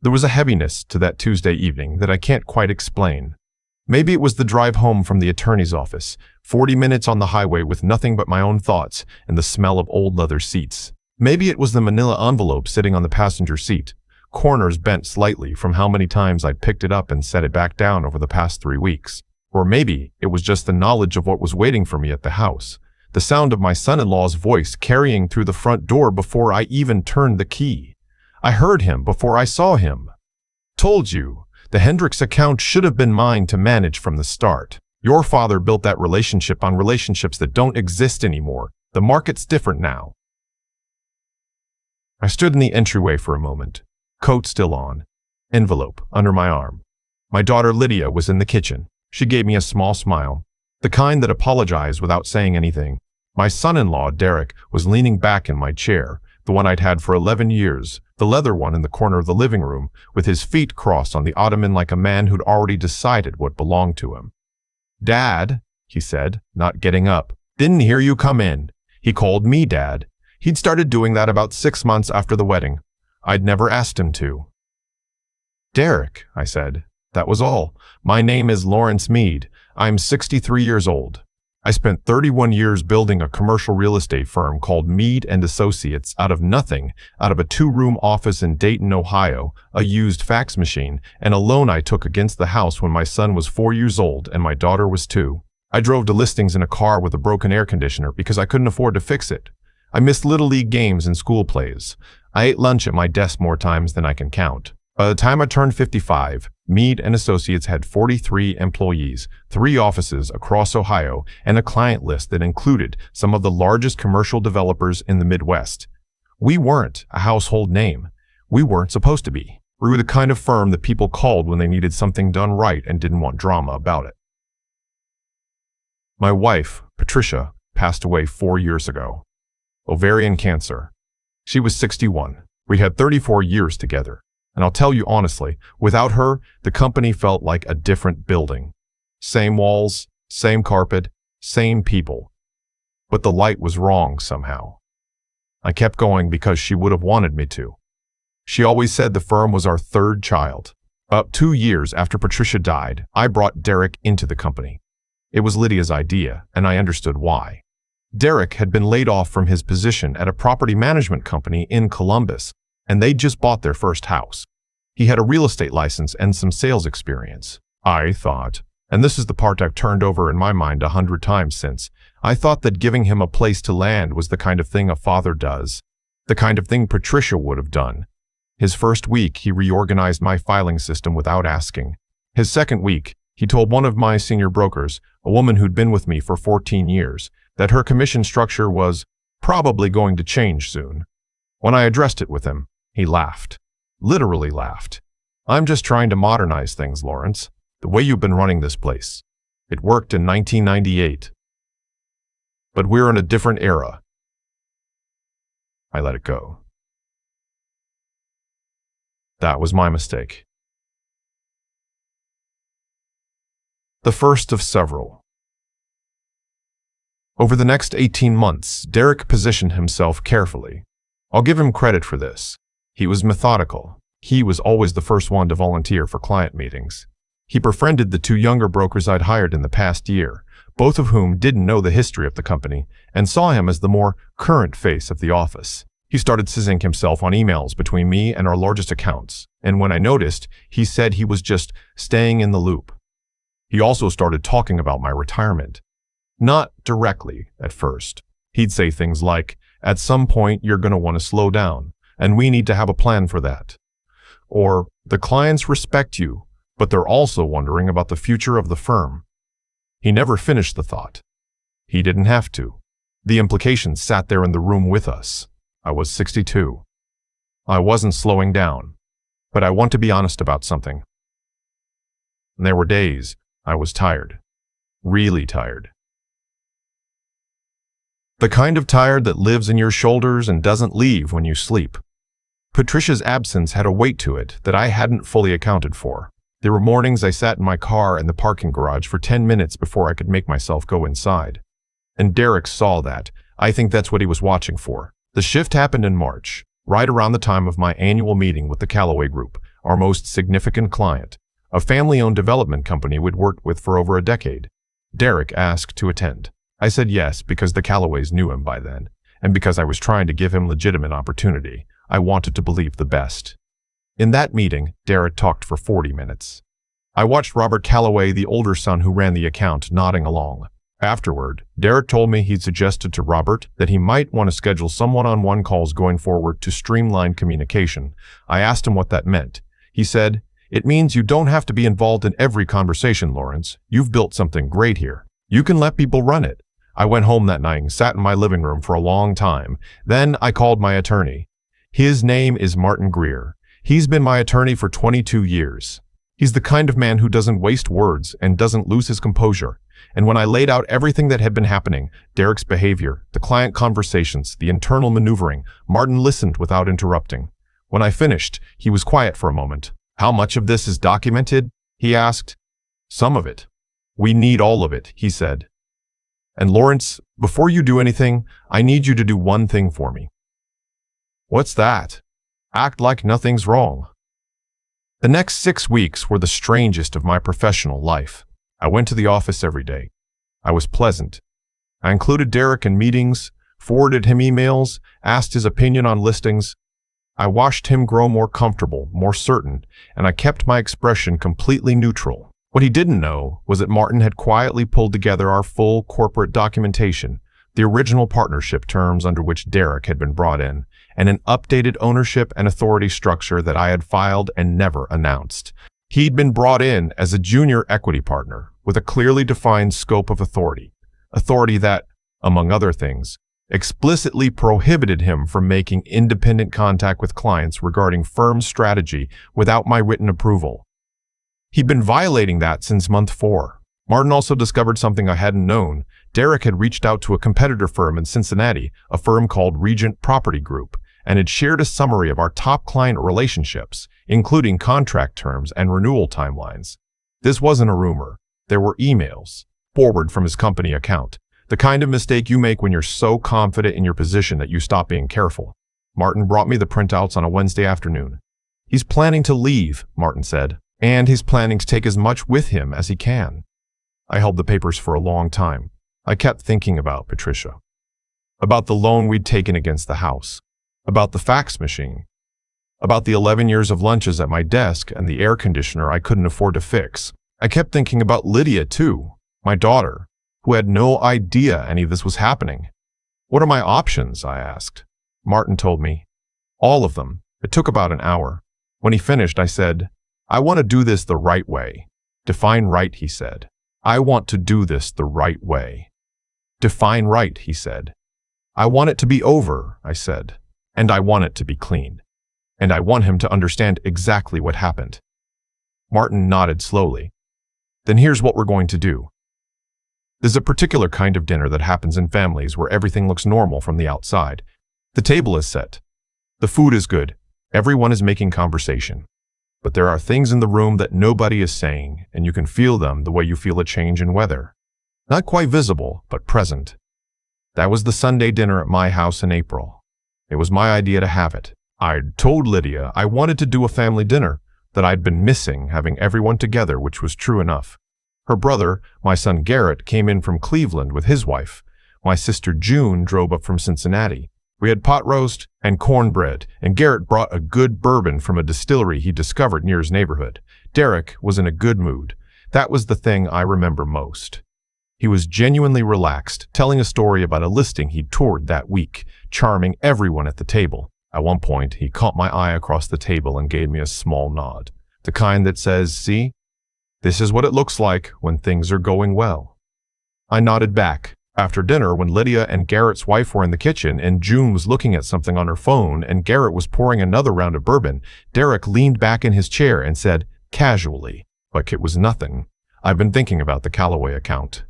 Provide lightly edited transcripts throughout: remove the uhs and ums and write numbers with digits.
There was a heaviness to that Tuesday evening that I can't quite explain. Maybe it was the drive home from the attorney's office, 40 minutes on the highway with nothing but my own thoughts and the smell of old leather seats. Maybe it was the manila envelope sitting on the passenger seat, corners bent slightly from how many times I'd picked it up and set it back down over the past 3 weeks. Or maybe it was just the knowledge of what was waiting for me at the house, the sound of my son-in-law's voice carrying through the front door before I even turned the key. I heard him before I saw him. Told you, the Hendricks account should have been mine to manage from the start. Your father built that relationship on relationships that don't exist anymore. The market's different now. I stood in the entryway for a moment, coat still on, envelope under my arm. My daughter Lydia was in the kitchen. She gave me a small smile, the kind that apologized without saying anything. My son-in-law, Derek, was leaning back in my chair, the one I'd had for 11 years, the leather one in the corner of the living room, with his feet crossed on the ottoman like a man who'd already decided what belonged to him. "Dad," he said, not getting up. "Didn't hear you come in." He called me Dad. He'd started doing that about 6 months after the wedding. I'd never asked him to. "Derek," I said. That was all. "My name is Lawrence Meade. I'm 63 years old. I spent 31 years building a commercial real estate firm called Meade and Associates out of nothing, out of a 2-room office in Dayton, Ohio, a used fax machine, and a loan I took against the house when my son was 4 years old and my daughter was 2. I drove to listings in a car with a broken air conditioner because I couldn't afford to fix it. I missed Little League games and school plays. I ate lunch at my desk more times than I can count. By the time I turned 55, Meade and Associates had 43 employees, 3 offices across Ohio, and a client list that included some of the largest commercial developers in the Midwest. We weren't a household name. We weren't supposed to be. We were the kind of firm that people called when they needed something done right and didn't want drama about it. My wife, Patricia, passed away 4 years ago. Ovarian cancer. She was 61. We'd had 34 years together. And I'll tell you honestly, without her, the company felt like a different building. Same walls, same carpet, same people. But the light was wrong somehow. I kept going because she would have wanted me to. She always said the firm was our 3rd child. About 2 years after Patricia died, I brought Derek into the company. It was Lydia's idea, and I understood why. Derek had been laid off from his position at a property management company in Columbus, and they'd just bought their first house. He had a real estate license and some sales experience. I thought, and this is the part I've turned over in my mind 100 times since, I thought that giving him a place to land was the kind of thing a father does, the kind of thing Patricia would have done. His first week, he reorganized my filing system without asking. His second week, he told one of my senior brokers, a woman who'd been with me for 14 years, that her commission structure was probably going to change soon. When I addressed it with him, he laughed. Literally laughed. "I'm just trying to modernize things, Lawrence. The way you've been running this place. It worked in 1998. But we're in a different era." I let it go. That was my mistake. The first of several. Over the next 18 months, Derek positioned himself carefully. I'll give him credit for this. He was methodical. He was always the first one to volunteer for client meetings. He befriended the 2 younger brokers I'd hired in the past year, both of whom didn't know the history of the company, and saw him as the more current face of the office. He started syncing himself on emails between me and our largest accounts, and when I noticed, he said he was just staying in the loop. He also started talking about my retirement. Not directly at first. He'd say things like, "At some point, you're going to want to slow down, and we need to have a plan for that." Or, "The clients respect you, but they're also wondering about the future of the firm." He never finished the thought. He didn't have to. The implications sat there in the room with us. I was 62. I wasn't slowing down, but I want to be honest about something. There were days I was tired. Really tired. The kind of tired that lives in your shoulders and doesn't leave when you sleep. Patricia's absence had a weight to it that I hadn't fully accounted for. There were mornings I sat in my car in the parking garage for 10 minutes before I could make myself go inside. And Derek saw that. I think that's what he was watching for. The shift happened in March, right around the time of my annual meeting with the Callaway Group. our most significant client, a family-owned development company we'd worked with for over a decade. Derek asked to attend. I said yes because the Callaways knew him by then, and because I was trying to give him legitimate opportunity. I wanted to believe the best. In that meeting, Derek talked for 40 minutes. I watched Robert Callaway, the older son who ran the account, nodding along. Afterward, Derek told me he'd suggested to Robert that he might want to schedule some one-on-one calls going forward to streamline communication. I asked him what that meant. He said, "It means you don't have to be involved in every conversation, Lawrence. You've built something great here. You can let people run it." I went home that night and sat in my living room for a long time. Then I called my attorney. His name is Martin Greer. He's been my attorney for 22 years. He's the kind of man who doesn't waste words and doesn't lose his composure. And when I laid out everything that had been happening, Derek's behavior, the client conversations, the internal maneuvering, Martin listened without interrupting. When I finished, he was quiet for a moment. "How much of this is documented?" he asked. "Some of it. We need all of it," he said. "And Lawrence, before you do anything, I need you to do one thing for me." "What's that?" "Act like nothing's wrong." The next 6 weeks were the strangest of my professional life. I went to the office every day. I was pleasant. I included Derek in meetings, forwarded him emails, asked his opinion on listings. I watched him grow more comfortable, more certain, and I kept my expression completely neutral. What he didn't know was that Martin had quietly pulled together our full corporate documentation, the original partnership terms under which Derek had been brought in, and an updated ownership and authority structure that I had filed and never announced. He'd been brought in as a junior equity partner with a clearly defined scope of authority that, among other things, explicitly prohibited him from making independent contact with clients regarding firm strategy without my written approval. He'd been violating that since month 4. Martin also discovered something I hadn't known. Derek had reached out to a competitor firm in Cincinnati, a firm called Regent Property Group, and had shared a summary of our top client relationships, including contract terms and renewal timelines. This wasn't a rumor. There were emails, forward from his company account, the kind of mistake you make when you're so confident in your position that you stop being careful. Martin brought me the printouts on a Wednesday afternoon. "He's planning to leave," Martin said, "and he's planning to take as much with him as he can." I held the papers for a long time. I kept thinking about Patricia, about the loan we'd taken against the house, about the fax machine, about the 11 years of lunches at my desk and the air conditioner I couldn't afford to fix. I kept thinking about Lydia too, my daughter, who had no idea any of this was happening. "What are my options?" I asked. Martin told me. "All of them." It took about an hour. When he finished, I said, "I want to do this the right way." "Define right," he said. "I want to do this the right way." "Define right," he said. "I want it to be over," I said. "And I want it to be clean. And I want him to understand exactly what happened." Martin nodded slowly. "Then here's what we're going to do. There's a particular kind of dinner that happens in families where everything looks normal from the outside. The table is set. The food is good. Everyone is making conversation. But there are things in the room that nobody is saying, and you can feel them the way you feel a change in weather. Not quite visible, but present. That was the Sunday dinner at my house in April. It was my idea to have it. I'd told Lydia I wanted to do a family dinner, that I'd been missing having everyone together, which was true enough. Her brother, my son Garrett, came in from Cleveland with his wife. My sister June drove up from Cincinnati. We had pot roast and cornbread, and Garrett brought a good bourbon from a distillery he discovered near his neighborhood. Derek was in a good mood. That was the thing I remember most. He was genuinely relaxed, telling a story about a listing he'd toured that week, charming everyone at the table. At one point, he caught my eye across the table and gave me a small nod, the kind that says, "See? This is what it looks like when things are going well." I nodded back. After dinner, when Lydia and Garrett's wife were in the kitchen and June was looking at something on her phone and Garrett was pouring another round of bourbon, Derek leaned back in his chair and said, casually, like it was nothing, "I've been thinking about the Callaway account."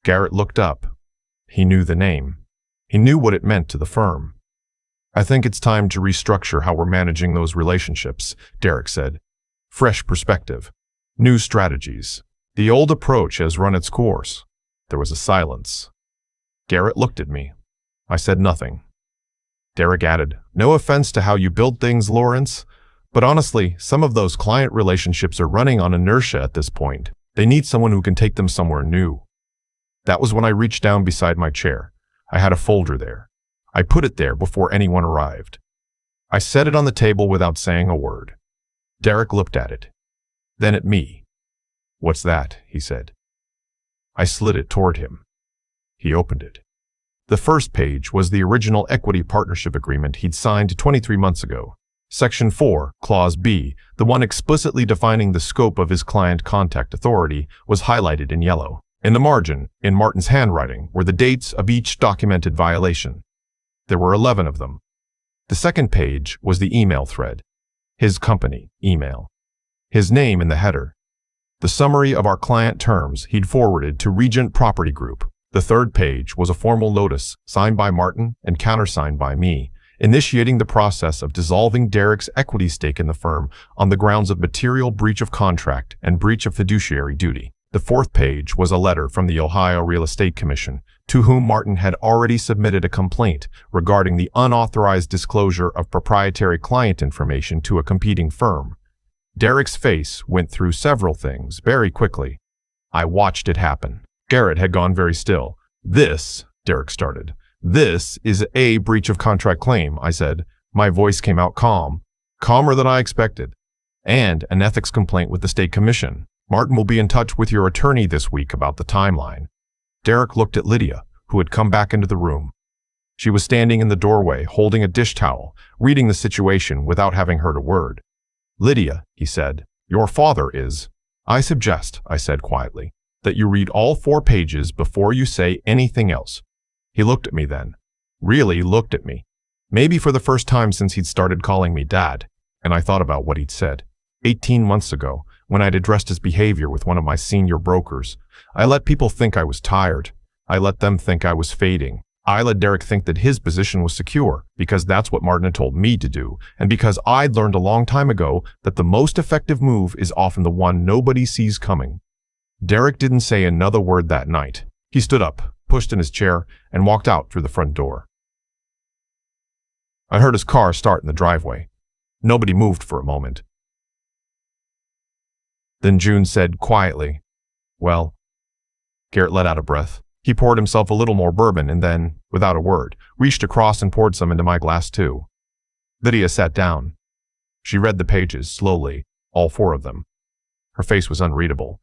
Garrett looked up. He knew the name. He knew what it meant to the firm. "I think it's time to restructure how we're managing those relationships," Derek said. "Fresh perspective. New strategies. The old approach has run its course." There was a silence. Garrett looked at me. I said nothing. Derek added, "No offense to how you build things, Lawrence, But honestly, some of those client relationships are running on inertia at this point. They need someone who can take them somewhere new. That was when I reached down beside my chair. I had a folder there. I put it there before anyone arrived. I set it on the table without saying a word. Derek looked at it. Then at me. "What's that?" he said. I slid it toward him. He opened it. The first page was the original equity partnership agreement he'd signed 23 months ago. Section 4, Clause B, the one explicitly defining the scope of his client contact authority, was highlighted in yellow. In the margin, in Martin's handwriting, were the dates of each documented violation. There were 11 of them. The second page was the email thread. His company email. His name in the header. The summary of our client terms he'd forwarded to Regent Property Group. The third page was a formal notice signed by Martin and countersigned by me, initiating the process of dissolving Derek's equity stake in the firm on the grounds of material breach of contract and breach of fiduciary duty. The fourth page was a letter from the Ohio Real Estate Commission, to whom Martin had already submitted a complaint regarding the unauthorized disclosure of proprietary client information to a competing firm. Derek's face went through several things very quickly. I watched it happen. Garrett had gone very still. "This," Derek started. "This is a breach of contract claim," I said. My voice came out calm, calmer than I expected. "And an ethics complaint with the state commission. Martin will be in touch with your attorney this week about the timeline." Derek looked at Lydia, who had come back into the room. She was standing in the doorway, holding a dish towel, reading the situation without having heard a word. "Lydia," he said, "your father is—" "I suggest," I said quietly, "that you read all 4 pages before you say anything else." He looked at me then. Really looked at me. Maybe for the first time since he'd started calling me Dad, and I thought about what he'd said. 18 months ago, when I'd addressed his behavior with one of my senior brokers, I let people think I was tired. I let them think I was fading. I let Derek think that his position was secure, because that's what Martin had told me to do, and because I'd learned a long time ago that the most effective move is often the one nobody sees coming. Derek didn't say another word that night. He stood up, pushed in his chair, and walked out through the front door. I heard his car start in the driveway. Nobody moved for a moment. Then June said quietly, "Well." Garrett let out a breath. He poured himself a little more bourbon and then, without a word, reached across and poured some into my glass too. Lydia sat down. She read the pages slowly, all 4 of them. Her face was unreadable.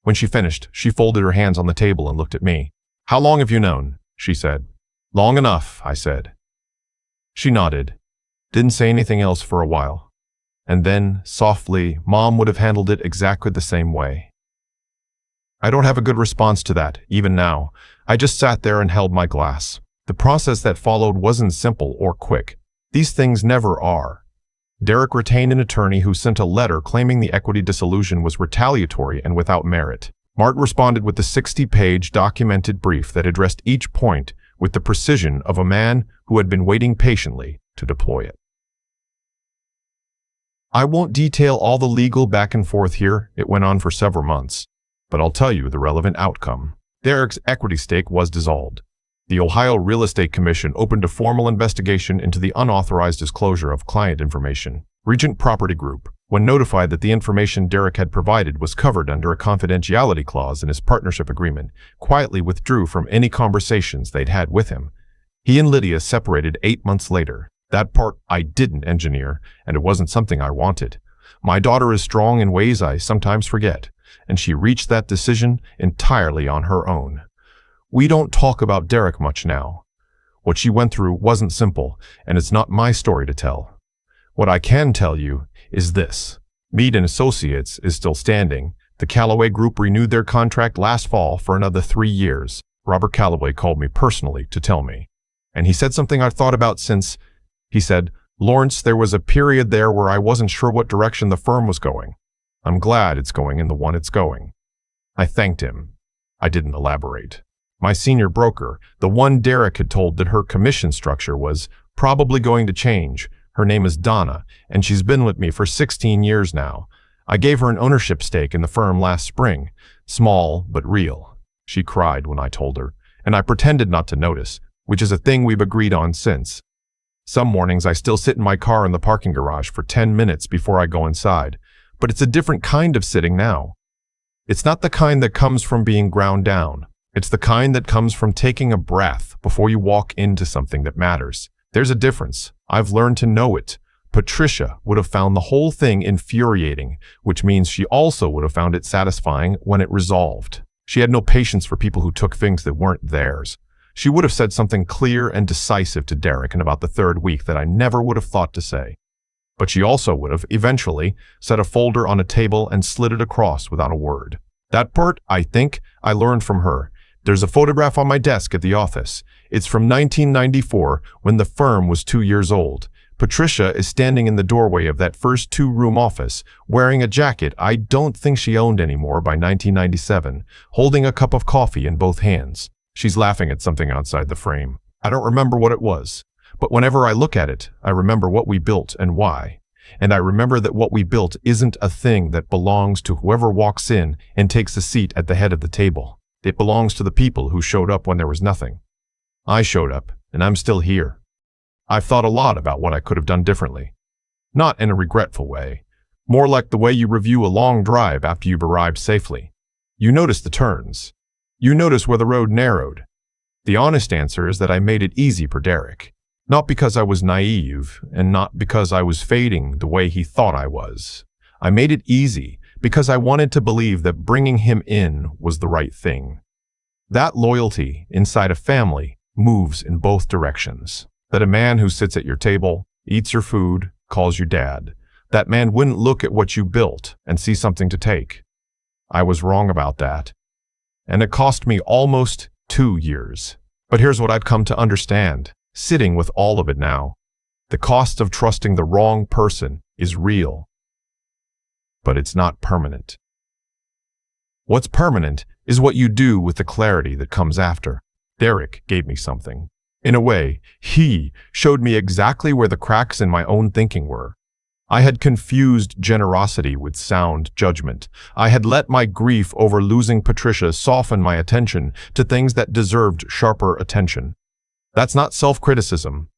When she finished, she folded her hands on the table and looked at me. "How long have you known?" she said. "Long enough," I said. She nodded, didn't say anything else for a while. And then, softly, Mom would have handled it exactly the same way. I don't have a good response to that, even now. I just sat there and held my glass. The process that followed wasn't simple or quick. These things never are. Derek retained an attorney who sent a letter claiming the equity dissolution was retaliatory and without merit. Martin responded with the 60-page documented brief that addressed each point with the precision of a man who had been waiting patiently to deploy it. I won't detail all the legal back and forth here. It went on for several months. But I'll tell you the relevant outcome. Derek's equity stake was dissolved. The Ohio Real Estate Commission opened a formal investigation into the unauthorized disclosure of client information. Regent Property Group, when notified that the information Derek had provided was covered under a confidentiality clause in his partnership agreement, quietly withdrew from any conversations they'd had with him. He and Lydia separated 8 months later. That part I didn't engineer, and it wasn't something I wanted. My daughter is strong in ways I sometimes forget, and she reached that decision entirely on her own. We don't talk about Derek much now. What she went through wasn't simple, and it's not my story to tell. What I can tell you is this. Mead & Associates is still standing. The Callaway Group renewed their contract last fall for another 3 years. Robert Callaway called me personally to tell me. And he said something I've thought about since. He said, "Lawrence, there was a period there where I wasn't sure what direction the firm was going. I'm glad it's going in the one it's going." I thanked him. I didn't elaborate. My senior broker, the one Derek had told that her commission structure was probably going to change. Her name is Donna, and she's been with me for 16 years now. I gave her an ownership stake in the firm last spring. Small, but real. She cried when I told her, and I pretended not to notice, which is a thing we've agreed on since. Some mornings I still sit in my car in the parking garage for 10 minutes before I go inside, but it's a different kind of sitting now. It's not the kind that comes from being ground down. It's the kind that comes from taking a breath before you walk into something that matters. There's a difference. I've learned to know it. Patricia would have found the whole thing infuriating, which means she also would have found it satisfying when it resolved. She had no patience for people who took things that weren't theirs. She would have said something clear and decisive to Derek in about the third week that I never would have thought to say. But she also would have, eventually, set a folder on a table and slid it across without a word. That part, I think, I learned from her. There's a photograph on my desk at the office. It's from 1994, when the firm was 2 years old. Patricia is standing in the doorway of that first two-room office, wearing a jacket I don't think she owned anymore by 1997, holding a cup of coffee in both hands. She's laughing at something outside the frame. I don't remember what it was, but whenever I look at it, I remember what we built and why. And I remember that what we built isn't a thing that belongs to whoever walks in and takes a seat at the head of the table. It belongs to the people who showed up when there was nothing. I showed up, and I'm still here. I've thought a lot about what I could have done differently. Not in a regretful way, more like the way you review a long drive after you've arrived safely. You notice the turns. You notice where the road narrowed. The honest answer is that I made it easy for Derek. Not because I was naive, and not because I was fading the way he thought I was. I made it easy because I wanted to believe that bringing him in was the right thing. That loyalty inside a family moves in both directions. That a man who sits at your table, eats your food, calls you dad, that man wouldn't look at what you built and see something to take. I was wrong about that. And it cost me almost 2 years. But here's what I've come to understand, sitting with all of it now. The cost of trusting the wrong person is real. But it's not permanent. What's permanent is what you do with the clarity that comes after. Derek gave me something. In a way, he showed me exactly where the cracks in my own thinking were. I had confused generosity with sound judgment. I had let my grief over losing Patricia soften my attention to things that deserved sharper attention. That's not self-criticism.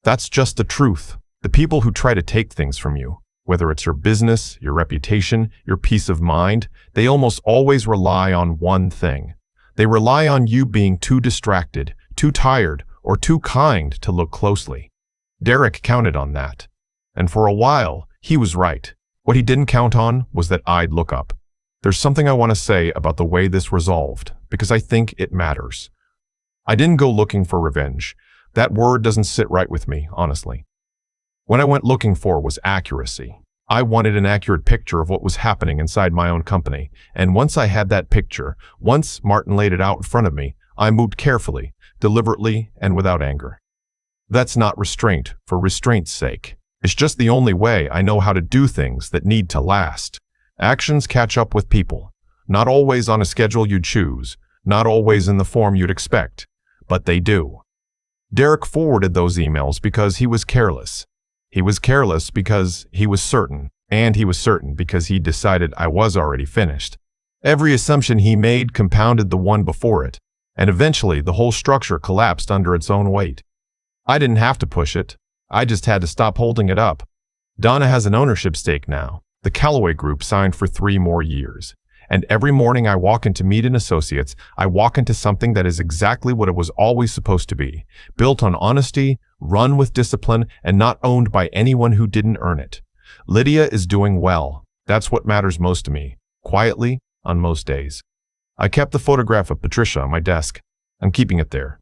That's just the truth. The people who try to take things from you, whether it's your business, your reputation, your peace of mind, they almost always rely on one thing. They rely on you being too distracted, too tired, or too kind to look closely. Derek counted on that. And for a while, he was right. What he didn't count on was that I'd look up. There's something I want to say about the way this resolved, because I think it matters. I didn't go looking for revenge. That word doesn't sit right with me, honestly. What I went looking for was accuracy. I wanted an accurate picture of what was happening inside my own company. And once I had that picture, once Martin laid it out in front of me, I moved carefully, deliberately, and without anger. That's not restraint for restraint's sake. It's just the only way I know how to do things that need to last. Actions catch up with people. Not always on a schedule you'd choose, not always in the form you'd expect, but they do. Derek forwarded those emails because he was careless. He was careless because he was certain, and he was certain because he decided I was already finished. Every assumption he made compounded the one before it, and eventually the whole structure collapsed under its own weight. I didn't have to push it. I just had to stop holding it up. Donna has an ownership stake now. The Callaway Group signed for 3 more years. And every morning I walk into Mead & Associates, I walk into something that is exactly what it was always supposed to be. Built on honesty, run with discipline, and not owned by anyone who didn't earn it. Lydia is doing well. That's what matters most to me. Quietly, on most days. I kept the photograph of Patricia on my desk. I'm keeping it there.